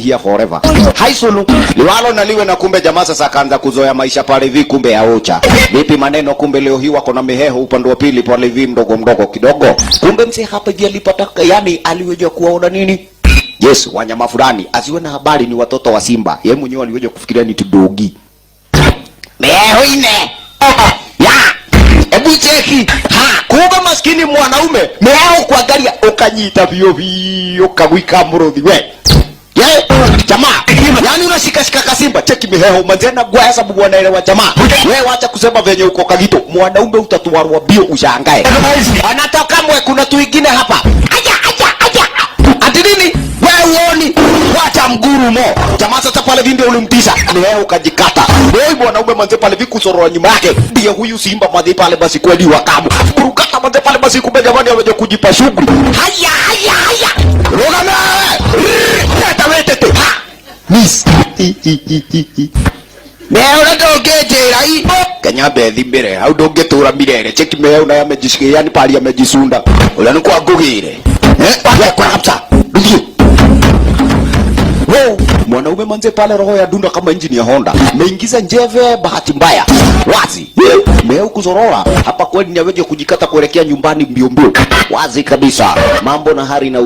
here forever. Haisulu liwalo na liwe na kumbe jamaa sasa akaanza kuzoea maisha pale hivi kumbe ya ocha. Vipi maneno kumbe leo hii wako na miheho upande wa pili pale hivi mdogo mdogo kidogo. Kumbe mzee hapa hivi alipata yani aliweja kuona nini? Yes, wanyama fulani asiwe na habari ni watoto wa simba. Yeye mwenyewe aliweja kufikiria ni tudogi. Miheho ine. Ya. Ebu cheki. Ha, kumbe maskini mwanaume miheho kuangalia ukanyita vio vio kawika mrodhi we. Ye, jamaa, yani unashika kasimba, cheki miheho, manzena guaya sababu wanaelewa jamaa. Wewe wacha kusema venye uko Kagito, mwanaume utatuarua bio ushangae. Anatoka mwe kuna tu wengine hapa. Aja. Ati nini? Wewe uoni, wacha mgurumo. Jamaa sasa pale vinde ulimtisha, miheho kajikata. Wewe mwanaume manze pale vikusoro nyuma yake. Ndiye huyu simba manze pale basi kweli wakamu. Burukata manze pale basi kumbe jamani aweje kujipa shughuli. Haya. Rogana. Miss. Meo na dogejera hii. Kenya bethi mbere. Hau dongetura mirere. Cheki meo na yamejishikia yani pali yamejisunda. Ula nuko agugire. Wale kwa kapsa. Ndio. Wow, mwanaume manze pale roho ya dunda kama injini ya Honda. Meingiza njeve bahati mbaya. Wazi. Meo kuzorora. Hapa kweli ni aweje kujikata kuelekea nyumbani mbio. Wazi kabisa. Mambo na hari na